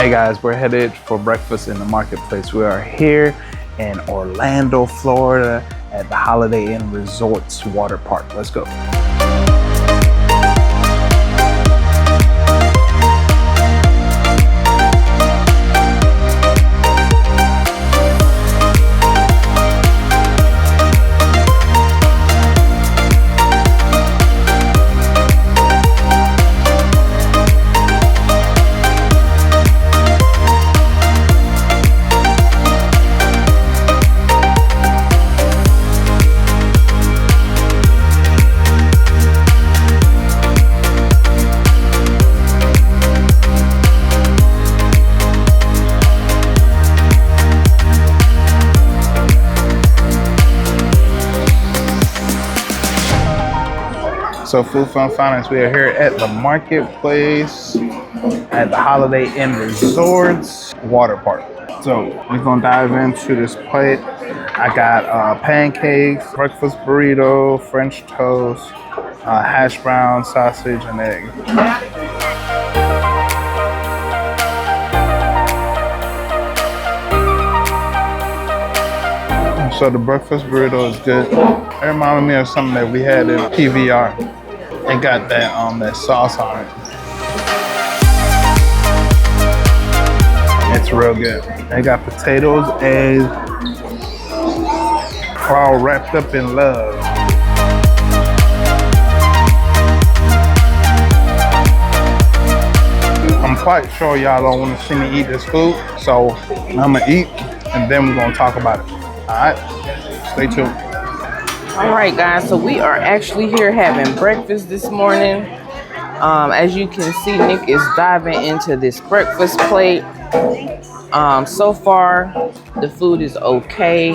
Hey guys, we're headed for breakfast in the marketplace. We are here in Orlando, Florida at the Holiday Inn Resorts water park. Let's go. So Food Fun Finance, we are here at the marketplace at the Holiday Inn Resorts water park. So we're gonna dive into this plate. I got pancakes, breakfast burrito, French toast, hash brown, sausage, and egg. So the breakfast burrito is good. It reminded me of something that we had in PVR. It got that sauce on it. It's real good. They got potatoes, eggs, all wrapped up in love. I'm quite sure y'all don't want to see me eat this food, so I'm gonna eat and then we're gonna talk about it. All right, stay tuned. All right, guys, so we are actually here having breakfast this morning. As you can see, Nick is diving into this breakfast plate. So far, the food is okay.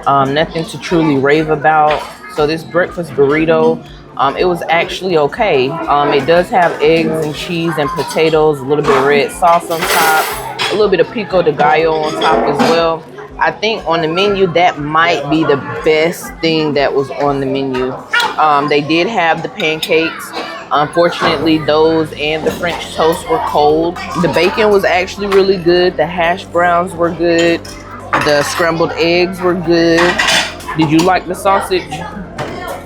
Nothing to truly rave about. So this breakfast burrito, it was actually okay. It does have eggs and cheese and potatoes, a little bit of red sauce on top, a little bit of pico de gallo on top as well. I think on the menu, that might be the best thing that was on the menu. They did have the pancakes. Unfortunately, those and the French toast were cold. The bacon was actually really good. The hash browns were good. The scrambled eggs were good. Did you like the sausage?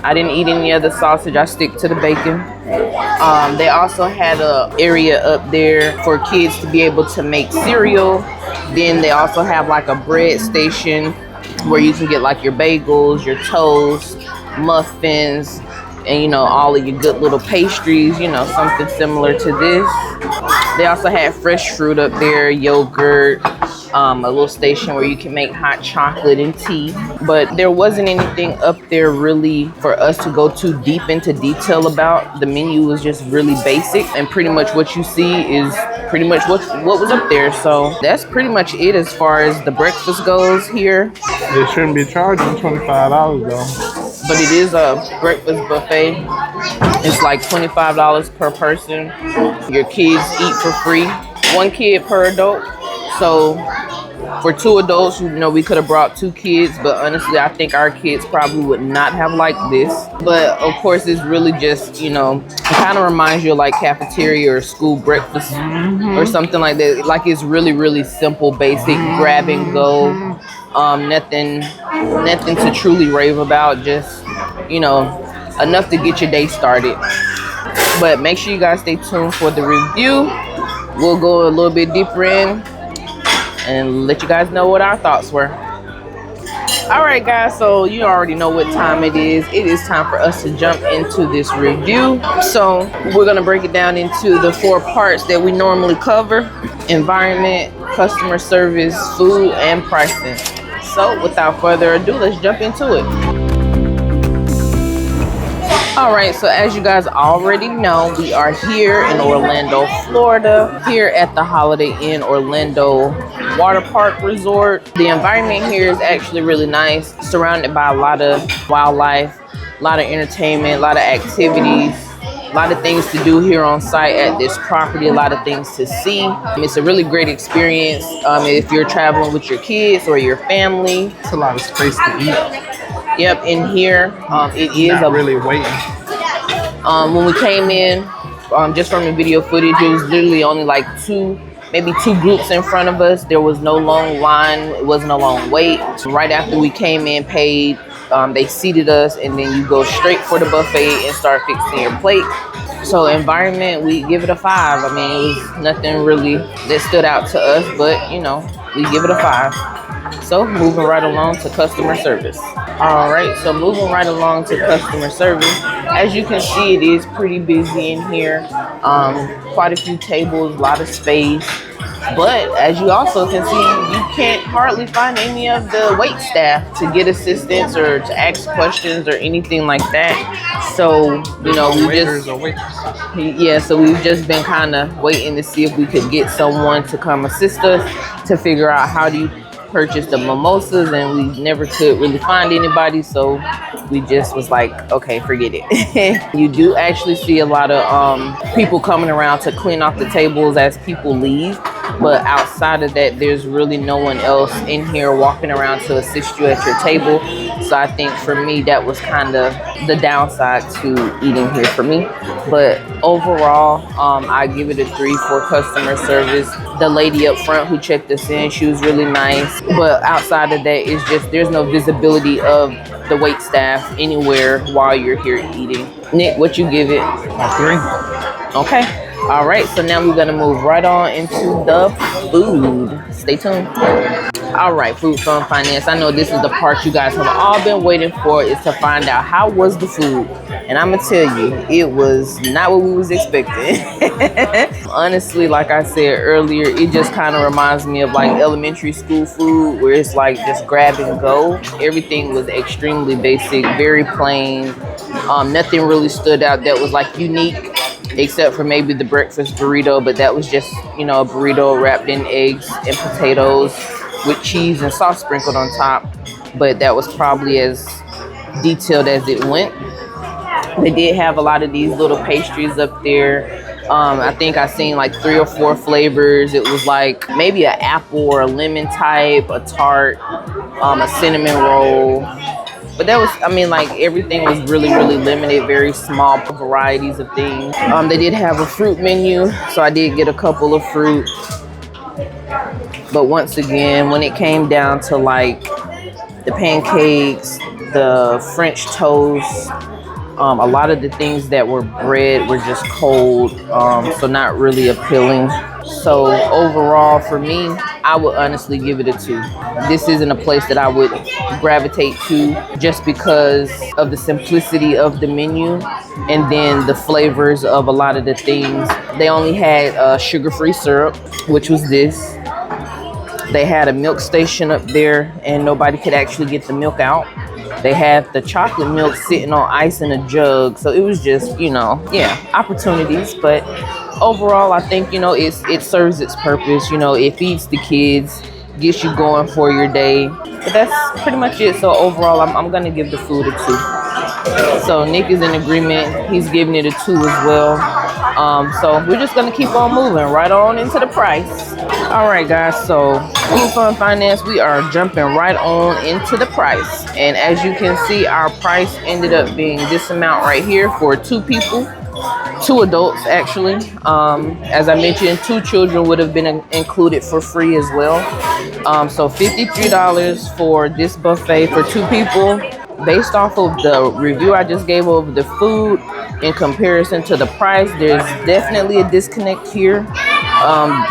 I didn't eat any of the sausage. I stick to the bacon. They also had an area up there for kids to be able to make cereal. Then they also have like a bread station where you can get like your bagels, your toast, muffins, and you know, all of your good little pastries, you know, something similar to this. They also had fresh fruit up there, yogurt, a little station where you can make hot chocolate and tea. But there wasn't anything up there really for us to go too deep into detail about. The menu was just really basic, and pretty much what you see is pretty much what was up there. So that's pretty much it as far as the breakfast goes here. They shouldn't be charging $25 though. But it is a breakfast buffet. It's like $25 per person. Your kids eat for free. 1 kid per adult. So for 2 adults, you know, we could have brought 2 kids, but honestly, I think our kids probably would not have liked this. But of course, it's really just, you know, it kind of reminds you of like cafeteria or school breakfast or something like that. Like it's really, really simple, basic, grab and go. Nothing to truly rave about. Just, you know, enough to get your day started. But make sure you guys stay tuned for the review. We'll go a little bit deeper in and let you guys know what our thoughts were. All right, guys, so you already know what time it is. It is time for us to jump into this review. So we're gonna break it down into the 4 parts that we normally cover: environment, customer service, food, and pricing. So without further ado, let's jump into it. All right, so as you guys already know, we are here in Orlando, Florida, here at the Holiday Inn Orlando Water Park Resort. The environment here is actually really nice, surrounded by a lot of wildlife, a lot of entertainment, a lot of activities, a lot of things to do here on site at this property, a lot of things to see. It's a really great experience if you're traveling with your kids or your family. It's a lot of space to eat. Yep, in here, it is not really waiting. When we came in, just from the video footage, it was literally only like 2 maybe 2 groups in front of us. There was no long line. It wasn't a long wait. Right after we came in, paid, they seated us, and then you go straight for the buffet and start fixing your plate. So environment, we give it a 5. I mean, it was nothing really that stood out to us, but you know, we give it a 5. So moving right along to customer service. All right, so moving right along to customer service. As you can see, it is pretty busy in here. Quite a few tables, a lot of space. But as you also can see, you can't hardly find any of the wait staff to get assistance or to ask questions or anything like that. So, you know, so we've just been kind of waiting to see if we could get someone to come assist us to figure out how do you purchase the mimosas, and we never could really find anybody, so we just was like, okay, forget it. You do actually see a lot of people coming around to clean off the tables as people leave, but outside of that, there's really no one else in here walking around to assist you at your table. So I think for me, that was kind of the downside to eating here for me. But overall, I give it a 3 for customer service. The lady up front who checked us in, she was really nice. But outside of that, it's just there's no visibility of the wait staff anywhere while you're here eating. Nick, what you give it? A 3. Okay. All right, so now we're gonna move right on into the food. Stay tuned. All right, food, fun, finance. I know this is the part you guys have all been waiting for, is to find out how was the food. And I'm gonna tell you, it was not what we was expecting. Honestly, like I said earlier, it just kind of reminds me of like elementary school food, where it's like just grab and go. Everything was extremely basic, very plain. Nothing really stood out that was like unique, except for maybe the breakfast burrito, but that was just, you know, a burrito wrapped in eggs and potatoes with cheese and sauce sprinkled on top. But that was probably as detailed as it went. They did have a lot of these little pastries up there. I think I seen like 3 or 4 flavors. It was like maybe an apple or a lemon type, a tart, a cinnamon roll. But that was, I mean, like everything was really, really limited, very small varieties of things. They did have a fruit menu, so I did get a couple of fruit. But once again, when it came down to like the pancakes, the French toast, a lot of the things that were bread were just cold, so not really appealing. So overall for me, I would honestly give it a 2. This isn't a place that I would gravitate to just because of the simplicity of the menu and then the flavors of a lot of the things. They only had sugar-free syrup, which was this. They had a milk station up there and nobody could actually get the milk out. They had the chocolate milk sitting on ice in a jug. So it was just, you know, yeah, opportunities. But overall, I think, you know, it serves its purpose. You know, it feeds the kids, gets you going for your day. But that's pretty much it. So overall, I'm going to give the food a 2. So Nick is in agreement. He's giving it a 2 as well. So we're just going to keep on moving right on into the price. All right, guys. So food, fun, finance, we are jumping right on into the price. And as you can see, our price ended up being this amount right here for 2 people. 2 adults, actually. As I mentioned, 2 children would have been included for free as well. So $53 for this buffet for 2 people. Based off of the review I just gave over the food in comparison to the price, there's definitely a disconnect here.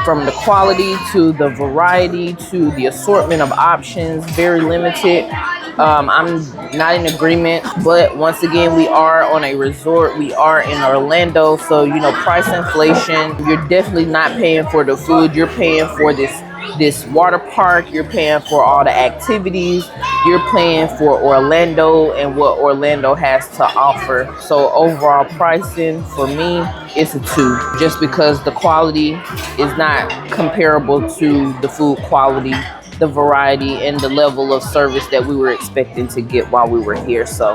From the quality to the variety to the assortment of options, very limited. I'm not in agreement, but once again, we are on a resort. We are in Orlando, so you know, price inflation. You're definitely not paying for the food. You're paying for this water park. You're paying for all the activities. You're paying for Orlando and what Orlando has to offer. So overall pricing for me is a 2, just because the quality is not comparable to the food quality, the variety, and the level of service that we were expecting to get while we were here. So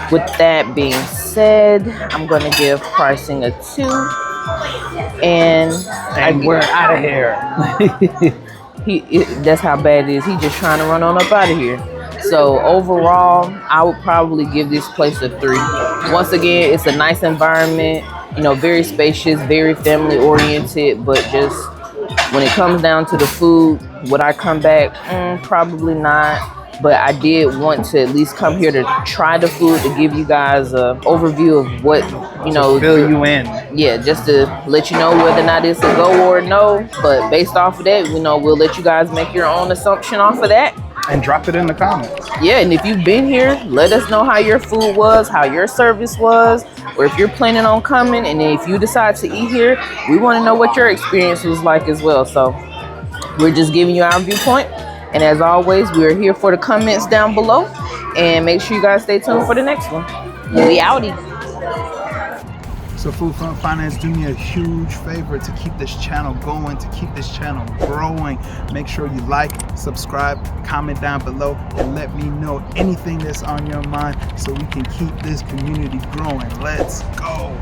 with that being said, I'm going to give pricing a 2. And we're out of here. That's how bad it is. He's just trying to run on up out of here. So overall, I would probably give this place a 3. Once again, it's a nice environment, you know, very spacious, very family oriented, but just When it comes down to the food, would I come back? Probably not. But I did want to at least come here to try the food, to give you guys an overview of what, Fill you in. Yeah, just to let you know whether or not it's a go or a no. But based off of that, we'll let you guys make your own assumption off of that. And drop it in the comments. Yeah, and if you've been here, let us know how your food was, how your service was, or if you're planning on coming, and if you decide to eat here, we want to know what your experience was like as well. So we're just giving you our viewpoint. And as always, we're here for the comments down below. And make sure you guys stay tuned for the next one. We outie. So Food Fun Finance, do me a huge favor to keep this channel going, to keep this channel growing. Make sure you like, subscribe, comment down below, and let me know anything that's on your mind so we can keep this community growing. Let's go.